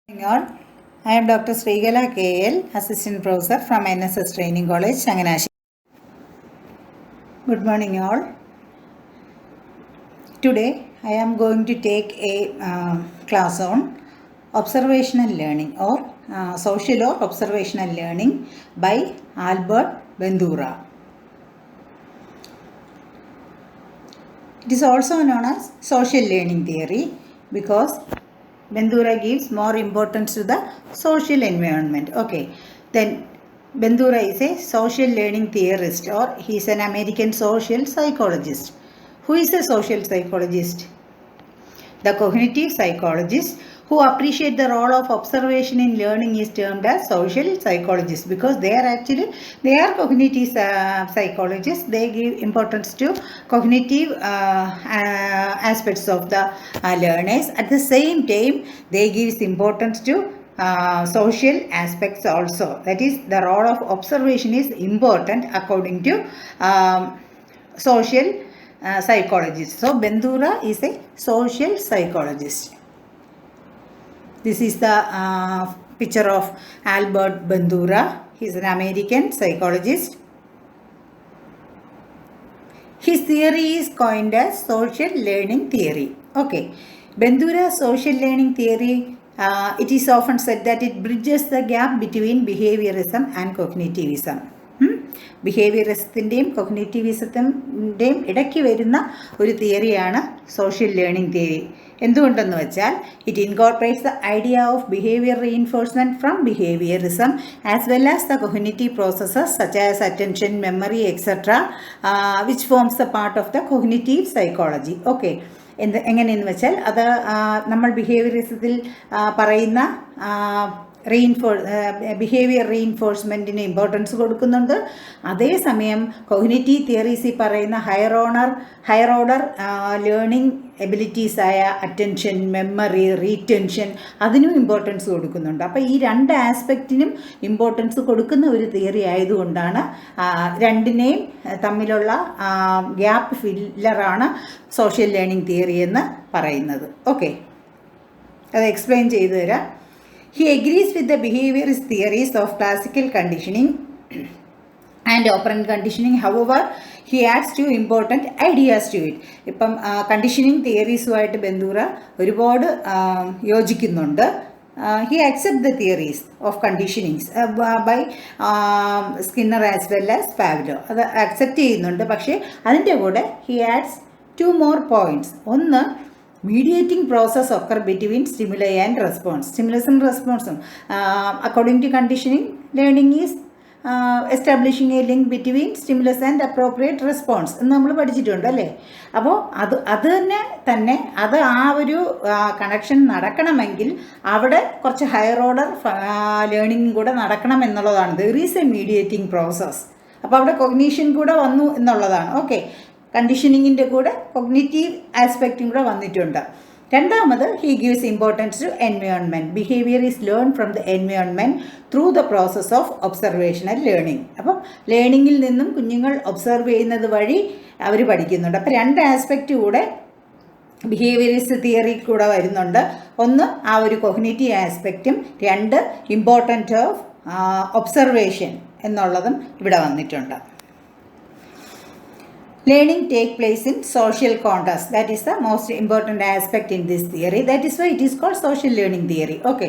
Morning all. I am Dr. Srigala KL, Assistant Professor from NSS Training College, Changanashi. Good morning all. Today I am going to take a class on observational learning or social or observational learning by Albert Bandura. It is also known as social learning theory because Bandura gives more importance to the social environment. Okay, then Bandura is a social learning theorist, or he is an American social psychologist. Who is a social psychologist? The cognitive psychologist who appreciate the role of observation in learning is termed as social psychologists because they are cognitive psychologists. They give importance to cognitive aspects of the learners. At the same time, they give importance to social aspects also. That is, the role of observation is important according to social psychologist. So Bandura is a social psychologist. This is the picture of Albert Bandura. He is an American psychologist. His theory is coined as social learning theory. Okay, Bandura's social learning theory, it is often said that it bridges the gap between behaviorism and cognitivism. ബിഹേവിയറിസത്തിൻ്റെയും കൊഗ്നിറ്റിവിസത്തിൻ്റെയും ഇടയ്ക്ക് വരുന്ന ഒരു തിയറിയാണ് social learning theory. എന്തുകൊണ്ടെന്ന് വെച്ചാൽ it incorporates the idea of behaviour reinforcement from behaviourism as well as the cognitive processes such as attention, memory etcetera which forms A part of the cognitive psychology. Okay, എങ്ങനെയെന്ന് വെച്ചാൽ അത് നമ്മൾ ബിഹേവിയറിസത്തിൽ പറയുന്ന behaviour റീഇൻഫോഴ്സ്മെൻറ്റിന് importance കൊടുക്കുന്നുണ്ട്. അതേസമയം cognitive തിയറീസിൽ പറയുന്ന higher order learning എബിലിറ്റീസായ അറ്റൻഷൻ, മെമ്മറി, റീറ്റെൻഷൻ അതിനും ഇമ്പോർട്ടൻസ് കൊടുക്കുന്നുണ്ട്. അപ്പോൾ ഈ രണ്ട് ആസ്പെക്റ്റിനും ഇമ്പോർട്ടൻസ് കൊടുക്കുന്ന ഒരു തിയറി ആയതുകൊണ്ടാണ് രണ്ടിനെയും തമ്മിലുള്ള ഗ്യാപ്പ് ഫില്ലറാണ് സോഷ്യൽ ലേണിംഗ് തിയറി എന്ന് പറയുന്നത്. ഓക്കെ, അത് എക്സ്പ്ലെയിൻ ചെയ്തു തരാം. He agrees with the behaviorist theories of classical conditioning and operant conditioning. However, he adds two important ideas to it. ഇപ്പം കണ്ടീഷനിങ് തിയറീസുമായിട്ട് ബന്ധൂര ഒരുപാട് യോജിക്കുന്നുണ്ട്. He accepts the theories of conditionings by Skinner as well as Pavlov. അത് accept ചെയ്യുന്നുണ്ട്. പക്ഷേ അതിൻ്റെ കൂടെ he adds two more points. ഒന്ന്, mediating process occur between stimuli and response. Stimulus and response. According to conditioning, learning is establishing a link between stimulus and appropriate response എന്ന് നമ്മൾ പഠിച്ചിട്ടുണ്ട് അല്ലേ. അപ്പോൾ അത് തന്നെ അത് ആ ഒരു കണക്ഷൻ നടക്കണമെങ്കിൽ അവിടെ കുറച്ച് ഹയർ ഓർഡർ ലേണിംഗ് കൂടെ നടക്കണം എന്നുള്ളതാണ്. There is A mediating process. അപ്പോൾ അവിടെ കൊഗ്നീഷൻ കൂടെ വന്നു എന്നുള്ളതാണ്. ഓക്കെ, കണ്ടീഷനിങ്ങിൻ്റെ കൂടെ കൊഗ്നിറ്റീവ് ആസ്പെക്റ്റും കൂടെ വന്നിട്ടുണ്ട്. രണ്ടാമത്, he gives importance to environment. Behaviour is learn from the environment through the process of observational learning. അപ്പം ലേണിങ്ങിൽ നിന്നും കുഞ്ഞുങ്ങൾ ഒബ്സർവ് ചെയ്യുന്നത് വഴി അവർ പഠിക്കുന്നുണ്ട്. അപ്പോൾ രണ്ട് ആസ്പെക്റ്റ് കൂടെ ബിഹേവിയറിസ്റ്റ് തിയറി കൂടെ വരുന്നുണ്ട്. ഒന്ന് ആ ഒരു കൊഗ്നിറ്റീവ് ആസ്പെക്റ്റും, രണ്ട് ഇമ്പോർട്ടൻറ്റ് ഓഫ് ഒബ്സർവേഷൻ എന്നുള്ളതും ഇവിടെ വന്നിട്ടുണ്ട്. Learning take place in social context. That is the most important aspect in this theory. That is why it is called social learning theory. Okay.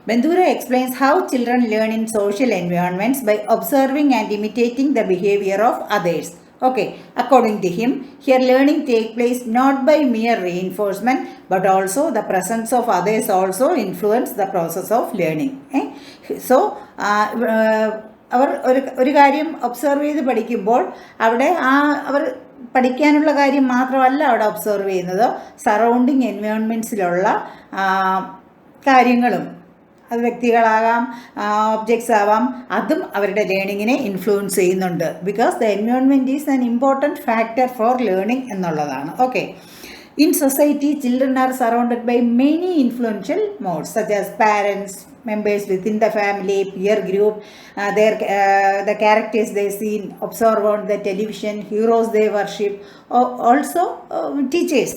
Bandura explains how children learn in social environments by observing and imitating the behavior of others. Okay. According to him, here learning take place not by mere reinforcement but also the presence of others also influence the process of learning. So, അവർ ഒരു കാര്യം observe ചെയ്ത് പഠിക്കുമ്പോൾ അവിടെ അവർ പഠിക്കാനുള്ള കാര്യം മാത്രമല്ല അവിടെ observe ചെയ്യുന്നത്, സറൗണ്ടിങ് എൻവയോൺമെൻറ്റ്സിലുള്ള കാര്യങ്ങളും, അത് വ്യക്തികളാകാം, ഒബ്ജക്ട്സ് ആവാം, അതും അവരുടെ ലേണിങ്ങിനെ ഇൻഫ്ലുവൻസ് ചെയ്യുന്നുണ്ട്. Because the environment is an important factor for learning എന്നുള്ളതാണ്. Okay, in society, children are surrounded by many influential modes such as parents, members within the family, peer group, the characters they see, observe on the television, heroes they worship, also teachers.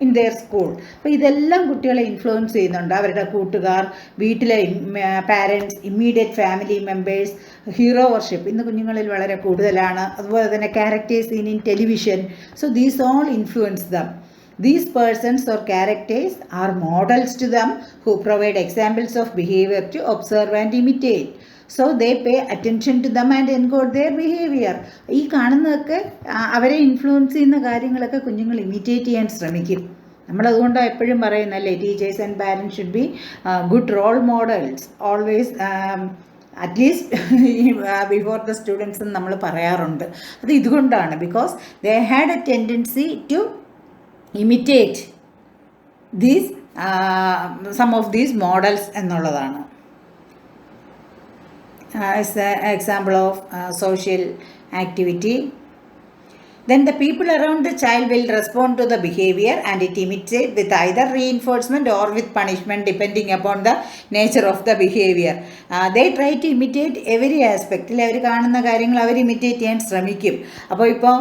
In there school. അപ്പോൾ ഇതെല്ലാം കുട്ടികളെ influence ചെയ്യുന്നുണ്ട്. അവരുടെ കൂട്ടുകാർ, വീട്ടിലെ parents, immediate family members, hero worship ഇന്ന് കുഞ്ഞുങ്ങളിൽ വളരെ കൂടുതലാണ്. അതുപോലെ തന്നെ characters in television. So these all influence dum. These persons or characters are models to them who provide examples of behavior to observe and imitate. So they pay attention to them and encode their behavior. ഈ കാണുന്നതൊക്കെ അവരെ influence ചെയ്യുന്ന കാര്യങ്ങളൊക്കെ കുഞ്ഞുങ്ങൾ imitate ചെയ്യാൻ ശ്രമിക്കും. നമ്മളതുകൊണ്ടാണ് എപ്പോഴും പറയുന്നല്ലേ, teachers and parents should be good role models always, at least before the students എന്ന് നമ്മൾ പറയാറുണ്ട്. അത് ഇതുകൊണ്ടാണ്, because they had a tendency to imitate these some of these models എന്നുള്ളതാണ്. As an example of social activity, then the people around the child will respond to the behavior and it imitates with either reinforcement or with punishment depending upon the nature of the behavior. They try to imitate every aspect. അവർ കാണുന്ന കാര്യങ്ങൾ അവർ imitate ചെയ്യാൻ ശ്രമിക്കും. അപ്പോൾ ഇപ്പോൾ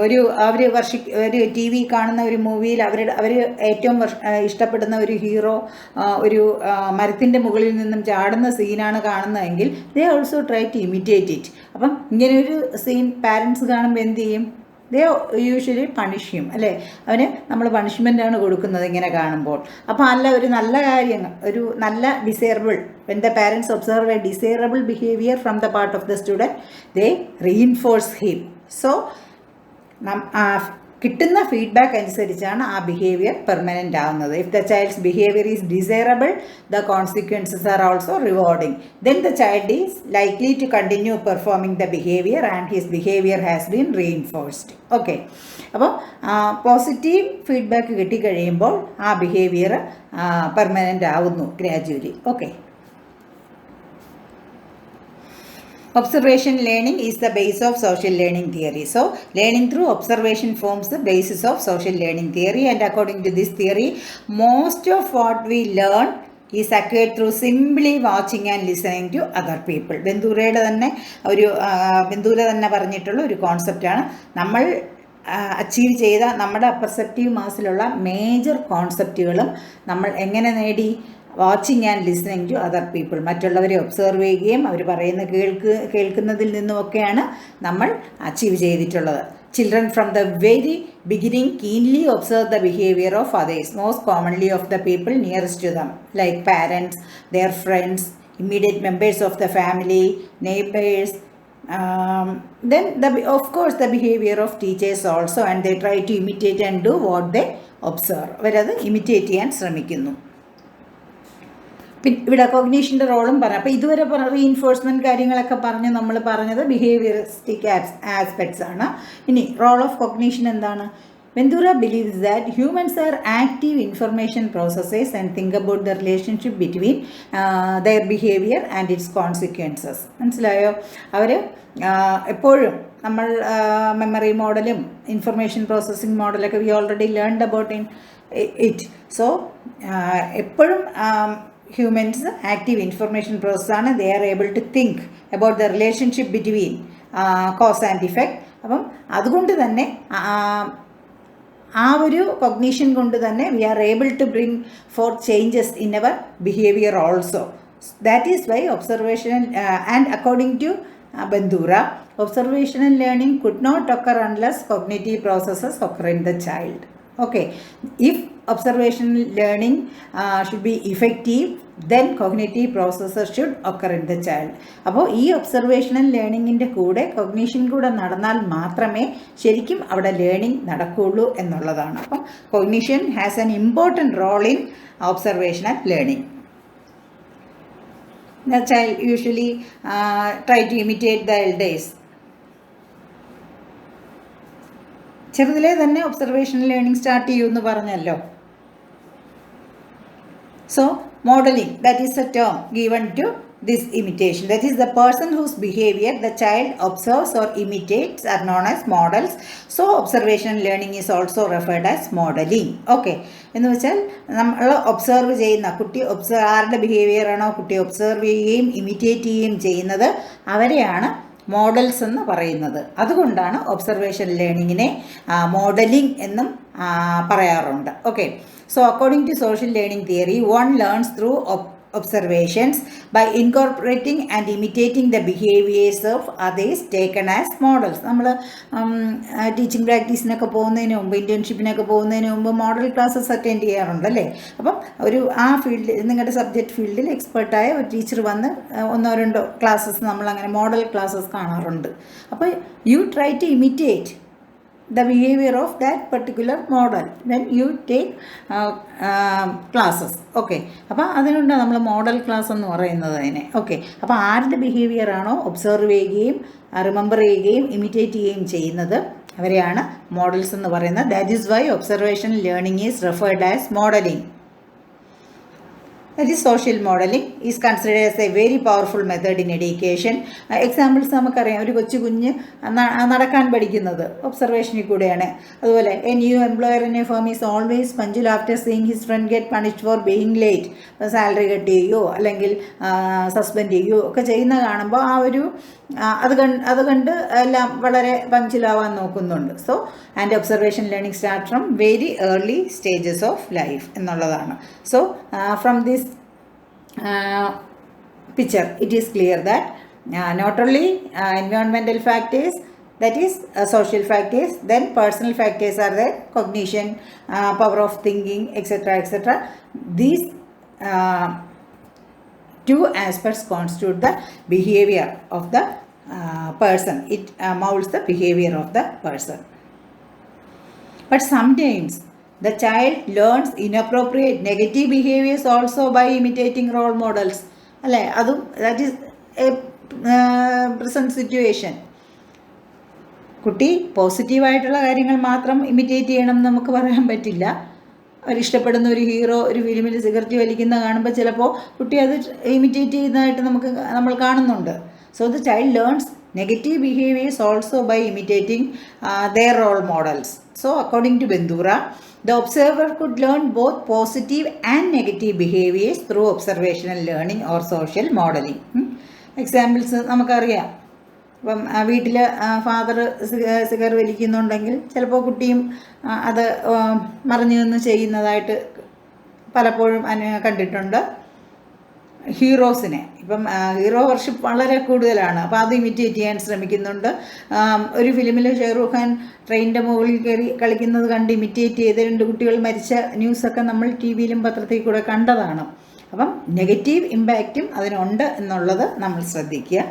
ഒരു T V കാണുന്ന ഒരു മൂവിയിൽ അവർ ഏറ്റവും ഇഷ്ടപ്പെടുന്ന ഒരു ഹീറോ ഒരു മരത്തിൻ്റെ മുകളിൽ നിന്നും ചാടുന്ന സീനാണ് കാണുന്നതെങ്കിൽ they also try to imitate it. അപ്പം ഇങ്ങനെയൊരു സീൻ പാരൻസ് കാണുമ്പോൾ എന്ത് ചെയ്യും? ദേ യൂഷ്വലി പണിഷ് ചെയ്യും, അല്ലേ? അവന് നമ്മൾ പണിഷ്മെൻ്റാണ് കൊടുക്കുന്നത് ഇങ്ങനെ കാണുമ്പോൾ. അപ്പോൾ അല്ല, ഒരു നല്ല കാര്യങ്ങൾ, ഒരു നല്ല desirable, when the parents observe a desirable behaviour from the part of the student, they reinforce him. So കിട്ടുന്ന ഫീഡ്ബാക്ക് അനുസരിച്ചാണ് ആ ബിഹേവിയർ പെർമനൻ്റ് ആവുന്നത്. If the child's behaviour is desirable, the consequences are also rewarding. Then the child is likely to continue performing the behaviour and his behaviour has been reinforced. Okay, അപ്പോൾ positive feedback കിട്ടിക്കഴിയുമ്പോൾ ആ behaviour permanent ആവുന്നു gradually. Okay, observation learning is the base of social learning theory. So learning through observation forms the basis of social learning theory, and according to this theory, most of what we learn is acquired through simply watching and listening to other people. ബന്ധൂരയുടെ തന്നെ പറഞ്ഞിട്ടുള്ള ഒരു കോൺസെപ്റ്റാണ്. നമ്മൾ achieve ചെയ്ത നമ്മുടെ perceptive മാസിലുള്ള major കോൺസെപ്റ്റുകളും നമ്മൾ എങ്ങനെ നേടി? Watching and listening to other people. മറ്റുള്ളവരെ ഒബ്സർവ് ചെയ്യുകയും അവർ പറയുന്ന കേൾക്കുന്നതിൽ നിന്നുമൊക്കെയാണ് നമ്മൾ അച്ചീവ് ചെയ്തിട്ടുള്ളത്. Children from the very beginning keenly observe the behavior of others, most commonly of the people nearest to them, like parents, their friends, immediate members of the family, neighbors. Then of course the behavior of teachers also, and they try to imitate and do what they observe. അവരത് imitate ചെയ്യാൻ ശ്രമിക്കുന്നു. ഇവിടെ കൊഗ്നീഷൻ്റെ റോളും പറഞ്ഞു. അപ്പോൾ ഇതുവരെ reinforcement കാര്യങ്ങളൊക്കെ നമ്മൾ പറഞ്ഞത് ബിഹേവിയറിസ്റ്റിക് ആസ്പെക്ട്സ് ആണ്. ഇനി റോൾ ഓഫ് കൊഗ്നീഷൻ എന്താണ്? Bandura believes that humans are active information processors and think about the relationship between their behavior and its consequences. മനസ്സിലായോ? അവർ എപ്പോഴും നമ്മൾ മെമ്മറി മോഡലും ഇൻഫർമേഷൻ പ്രോസസ്സിംഗ് മോഡലൊക്കെ we already learned about it. So എപ്പോഴും humans active information process ആണ്. they are able to think about the relationship between cause and effect. അപ്പം അതുകൊണ്ട് തന്നെ ആ ഒരു കൊഗ്നീഷൻ കൊണ്ട് തന്നെ we are able to bring forth changes in our behavior also. that is why observational and according to Bandura, observational learning could not occur unless cognitive processes occur in the child. Okay, if observational learning should be effective, then cognitive processes should occur in the child. അപ്പോൾ ഈ observational ലേണിങ്ങിൻ്റെ കൂടെ cognition കൂടെ നടന്നാൽ മാത്രമേ ശരിക്കും അവിടെ learning നടക്കുകയുള്ളൂ എന്നുള്ളതാണ്. അപ്പം cognition has an important role in observational learning. The child usually try to imitate the elders. ചെറുതിലേ തന്നെ ഒബ്സർവേഷണൽ ലേണിംഗ് സ്റ്റാർട്ട് ചെയ്യുമെന്ന് പറഞ്ഞല്ലോ. So modelling, that is a term given to this imitation. That is, the person whose behavior the child observes or imitates are known as models. So observational learning is also referred as modeling. Okay, എന്ന് വെച്ചാൽ നമ്മൾ observe ചെയ്യുന്ന കുട്ടി ആരുടെ behaviour ആണോ കുട്ടി observe ചെയ്യുകയും imitate ചെയ്യുകയും ചെയ്യുന്നത് അവരെയാണ് മോഡൽസ് എന്ന് പറയുന്നത്. അതുകൊണ്ടാണ് ഒബ്സർവേഷൻ ലേണിങ്ങിനെ മോഡലിംഗ് എന്നും പറയാറുണ്ട്. Okay, so according to social learning theory, one learns through observations by incorporating and imitating the behaviors of others taken as models. നമ്മൾ ടീച്ചിങ് പ്രാക്ടീസിനൊക്കെ പോകുന്നതിന് മുമ്പ്, ഇൻറ്റേൺഷിപ്പിനൊക്കെ പോകുന്നതിന് മുമ്പ് മോഡൽ ക്ലാസ്സസ് അറ്റൻഡ് ചെയ്യാറുണ്ട് അല്ലേ. അപ്പം ആ ഫീൽഡിൽ, നിങ്ങളുടെ സബ്ജക്റ്റ് ഫീൽഡിൽ എക്സ്പെർട്ടായ ഒരു ടീച്ചർ വന്ന് 1-2 ക്ലാസ്സസ് നമ്മളങ്ങനെ മോഡൽ ക്ലാസ്സസ് കാണാറുണ്ട്. അപ്പോൾ you try to imitate the behavior of that particular model when you take classes. Okay, അപ്പോൾ അതിനുണ്ട് നമ്മൾ മോഡൽ ക്ലാസ് എന്ന് പറയുന്നത് അതിനെ. ഓക്കെ, അപ്പോൾ ആരുടെ ബിഹേവിയർ ആണോ ഒബ്സർവ് ചെയ്യുകയും റിമെമ്പർ ചെയ്യുകയും ഇമിറ്റേറ്റ് ചെയ്യുകയും ചെയ്യുന്നത്, അവരെയാണ് മോഡൽസ് എന്ന് പറയുന്നത്. That is why observation learning is referred as modelling. That is, social modeling is considered as a very powerful method in education. Examples നമുക്കറിയാം. ഒരു കുഞ്ഞ് നടക്കാൻ പഠിക്കുന്നത് ഒബ്സർവേഷനിൽ കൂടെയാണ്. അതുപോലെ a new employer in a firm is always punctual after seeing his friend get punished for being late. Salary cut ചെയ്യുകയോ അല്ലെങ്കിൽ സസ്പെൻഡ് ചെയ്യുകയോ ഒക്കെ ചെയ്യുന്ന കാണുമ്പോൾ അത് കണ്ട് എല്ലാം വളരെ പഞ്ച്വലാവാൻ നോക്കുന്നുണ്ട്. So and observation learning start from very early stages of life എന്നുള്ളതാണ്. So from this picture it is clear that not only environmental factors, that is social factors, then personal factors are there, cognition, power of thinking, etc. These two aspects constitute the behavior of the person. It molds the behavior of the person. But sometimes the child learns inappropriate negative behaviors also by imitating role models. അല്ലേ, അതും that is A present situation. കുട്ടി പോസിറ്റീവായിട്ടുള്ള കാര്യങ്ങൾ മാത്രം imitate ചെയ്യണം എന്ന് നമുക്ക് പറയാൻ പറ്റില്ല. അവരിഷ്ടപ്പെടുന്ന ഒരു ഹീറോ ഒരു ഫിലിമിൽ സിഗരറ്റ് വലിക്കുന്ന കാണുമ്പോൾ ചിലപ്പോൾ കുട്ടി അത് ഇമിറ്റേറ്റ് ചെയ്യുന്നതായിട്ട് നമ്മൾ കാണുന്നുണ്ട്. So the child learns negative behaviors also by imitating their role models. So according to Bandura, the observer could learn both positive and negative behaviors through observational learning or social modeling. Examples നമുക്കറിയാം. അപ്പം വീട്ടിൽ father cigar വലിക്കുന്നുണ്ടെങ്കിൽ ചിലപ്പോൾ കുട്ടിയും അത് മറിഞ്ഞു നിന്ന് ചെയ്യുന്നതായിട്ട് പലപ്പോഴും കണ്ടിട്ടുണ്ട്. ഹീറോസിനെ ഇപ്പം ഹീറോ വർഷിപ്പ് വളരെ കൂടുതലാണ്. അപ്പോൾ അത് ഇമിറ്റേറ്റ് ചെയ്യാൻ ശ്രമിക്കുന്നുണ്ട്. ഒരു ഫിലിമിൽ ഷെയ്റൂഖ് ഖാൻ ട്രെയിനിൻ്റെ മുകളിൽ കയറി കളിക്കുന്നത് കണ്ട് ഇമിറ്റേറ്റ് ചെയ്ത് 2 കുട്ടികൾ മരിച്ച ന്യൂസൊക്കെ നമ്മൾ ടി വിയിലും പത്രത്തിൽ കൂടെ കണ്ടതാണ്. അപ്പം നെഗറ്റീവ് ഇമ്പാക്റ്റും അതിനുണ്ട് എന്നുള്ളത് നമ്മൾ ശ്രദ്ധിക്കുക.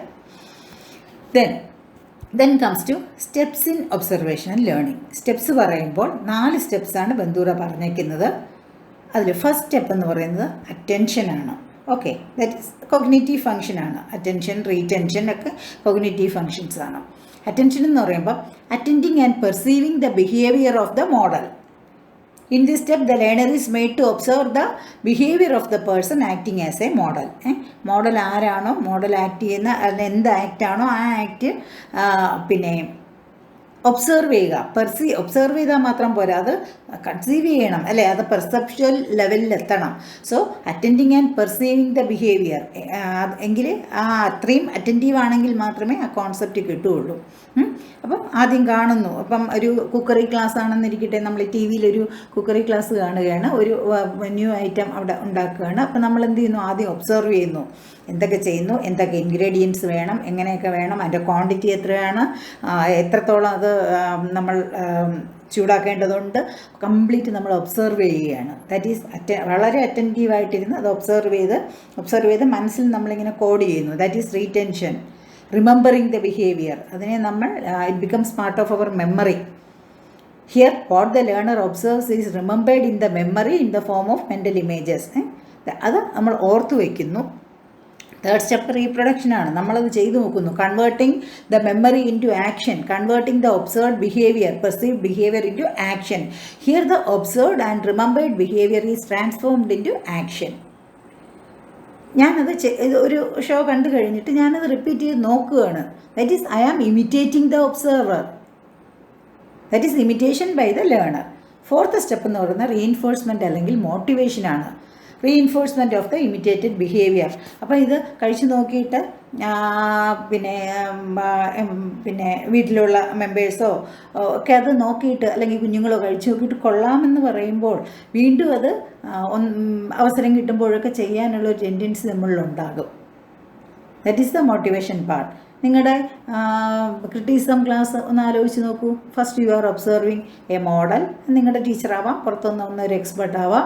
Then comes to steps in observational learning. Steps പറയുമ്പോൾ 4 സ്റ്റെപ്സാണ് ബന്ദൂറ പറഞ്ഞേക്കുന്നത്. അതിൽ ഫസ്റ്റ് സ്റ്റെപ്പ് എന്ന് പറയുന്നത് അറ്റൻഷനാണ്. ഓക്കെ, ദാറ്റ് ഈസ് കൊഗ്നിറ്റീവ് ഫങ്ഷനാണ്. അറ്റൻഷൻ, റീറ്റെൻഷൻ ഒക്കെ കൊഗ്നിറ്റീവ് ഫങ്ഷൻസ് ആണ്. അറ്റൻഷൻ എന്ന് പറയുമ്പോൾ attending and perceiving the behaviour of the model. In this step the learner is made to observe the behaviour of the person acting as a model. Model ആരാണോ, model act ചെയ്യുന്ന അതിന് എന്ത് ആക്റ്റാണോ ആ act പിന്നെ observe ചെയ്യുക. Observe ചെയ്താൽ മാത്രം പോരാ, അത് കൺസീവ് ചെയ്യണം അല്ലേ, അത് പെർസെപ്ച്വൽ ലെവലിൽ എത്തണം. So attending and perceiving the behaviour എങ്കിൽ അത്രയും അറ്റൻറ്റീവ് ആണെങ്കിൽ മാത്രമേ ആ കോൺസെപ്റ്റ് കിട്ടുകയുള്ളൂ. അപ്പം ആദ്യം കാണുന്നു. അപ്പം ഒരു കുക്കറി ക്ലാസ് ആണെന്നിരിക്കട്ടെ, നമ്മൾ ടി വിയിലൊരു കുക്കറി ക്ലാസ് കാണുകയാണ്, ഒരു ന്യൂ ഐറ്റം അവിടെ ഉണ്ടാക്കുകയാണ്. അപ്പം നമ്മൾ എന്ത് ചെയ്യുന്നു, ആദ്യം ഒബ്സർവ് ചെയ്യുന്നു, എന്തൊക്കെ ചെയ്യുന്നു, എന്തൊക്കെ ഇൻഗ്രീഡിയൻസ് വേണം, എങ്ങനെയൊക്കെ വേണം, അതിൻ്റെ ക്വാണ്ടിറ്റി എത്രയാണ്, എത്രത്തോളം അത് നമ്മൾ ചൂടാക്കേണ്ടതുണ്ട്, കംപ്ലീറ്റ് നമ്മൾ ഒബ്സർവ് ചെയ്യുകയാണ്. ദാറ്റ് ഈസ് വളരെ അറ്റൻറ്റീവായിട്ടിരുന്ന് അത് ഒബ്സർവ് ചെയ്ത് മനസ്സിൽ നമ്മളിങ്ങനെ കോഡ് ചെയ്യുന്നു. That is retention, remembering the behaviour. അതിനെ നമ്മൾ it becomes part of our memory. Here what the learner observes is remembered in the memory in the form of mental images. അത് നമ്മൾ ഓർത്തു വയ്ക്കുന്നു. തേർഡ് സ്റ്റെപ്പ് റീപ്രൊഡക്ഷനാണ്. നമ്മളത് ചെയ്തു നോക്കുന്നു. Converting the memory into action, converting the observed behaviour, perceived behaviour into action. Here the observed and remembered behaviour is transformed into action. ഞാനത് ഒരു ഷോ കണ്ടു കഴിഞ്ഞിട്ട് ഞാനത് റിപ്പീറ്റ് ചെയ്ത് നോക്കുകയാണ്. That is I am imitating the observer. That is imitation by the learner. Fourth step എന്ന് പറയുന്നത് reinforcement അല്ലെങ്കിൽ മോട്ടിവേഷനാണ്. Reinforcement of the imitated behaviour. അപ്പോൾ ഇത് കഴിച്ചു നോക്കിയിട്ട് പിന്നെ വീട്ടിലുള്ള മെമ്പേഴ്സോ ഒക്കെ അത് നോക്കിയിട്ട് അല്ലെങ്കിൽ കുഞ്ഞുങ്ങളോ കഴിച്ചു നോക്കിയിട്ട് കൊള്ളാമെന്ന് പറയുമ്പോൾ വീണ്ടും അത് അവസരം കിട്ടുമ്പോഴൊക്കെ ചെയ്യാനുള്ള ഒരു ടെൻഡൻസി നമ്മളിലുണ്ടാകും. That is the motivation part. നിങ്ങളുടെ ക്രിറ്റിസിസം ക്ലാസ് ഒന്ന് ആലോചിച്ച് നോക്കൂ. First you are observing a model. നിങ്ങളുടെ ടീച്ചറാവാം, പുറത്തുനിന്ന് വന്ന ഒരു എക്സ്പെർട്ട് ആവാം.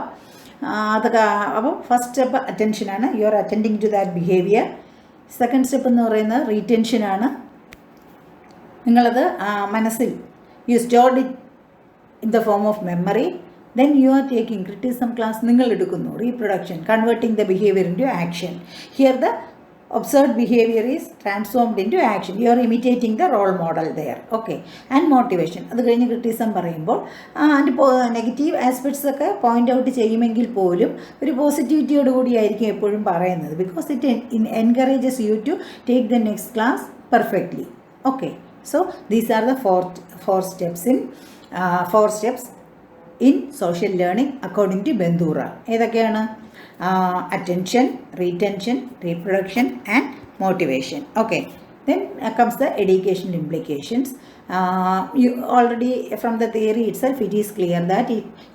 അതൊക്കെ അപ്പോൾ ഫസ്റ്റ് സ്റ്റെപ്പ് അറ്റൻഷനാണ്. You are attending to that behaviour. Second step എന്ന് പറയുന്നത് റീറ്റെൻഷനാണ്. നിങ്ങളത് മനസ്സിൽ you stored it in the form of memory. Then you are taking criticism class, നിങ്ങൾ എടുക്കുന്നു. Reproduction, converting the behaviour into action. Here the observed behavior is transformed into action. You are imitating the role model there. Okay. And motivation. അത് കഴിഞ്ഞ് criticism പറയുമ്പോൾ അതിൻ്റെ negative aspects ഒക്കെ point out ചെയ്യുമെങ്കിൽ പോലും ഒരു പോസിറ്റിവിറ്റിയോട് കൂടിയായിരിക്കും എപ്പോഴും പറയുന്നത്. Because it encourages you to take the next class perfectly. Okay. So these are the four steps in social learning according to Bandura. ഏതൊക്കെയാണ്? Attention, retention, reproduction and motivation. Okay. Then comes the educational implications. You already from the theory itself it is clear that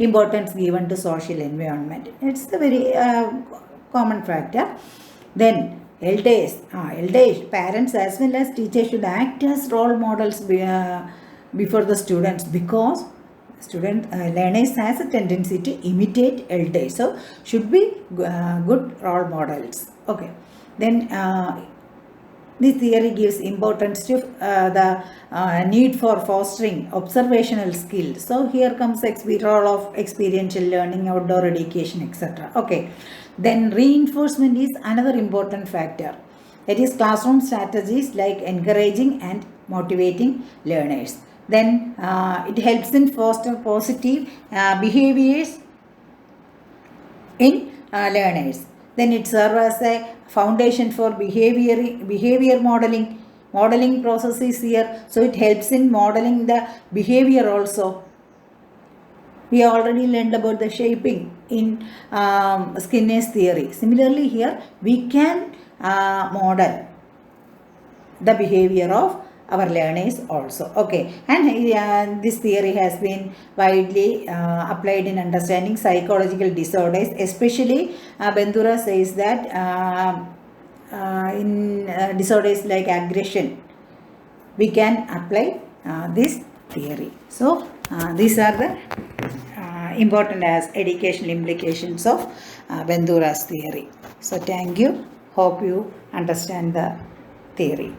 importance given to social environment. It's a very common factor. Then elders, parents as well as teachers should act as role models before the students, because learners has a tendency to imitate elders, so should be good role models. Okay. Then this theory gives importance to the need for fostering observational skills. So here comes the role of experiential learning, outdoor education, etc. Okay. Then reinforcement is another important factor. That is classroom strategies like encouraging and motivating learners. Then it helps in foster positive behaviors in learners. Then it serves as a foundation for behavior modeling processes here. So it helps in modeling the behavior also. We already learned about the shaping in Skinner's theory. Similarly here we can model the behavior of our learners also. Okay. And this theory has been widely applied in understanding psychological disorders, especially Bandura says that in disorders like aggression we can apply this theory. So these are the important as educational implications of Bandura's theory. So thank you. Hope you understand the theory.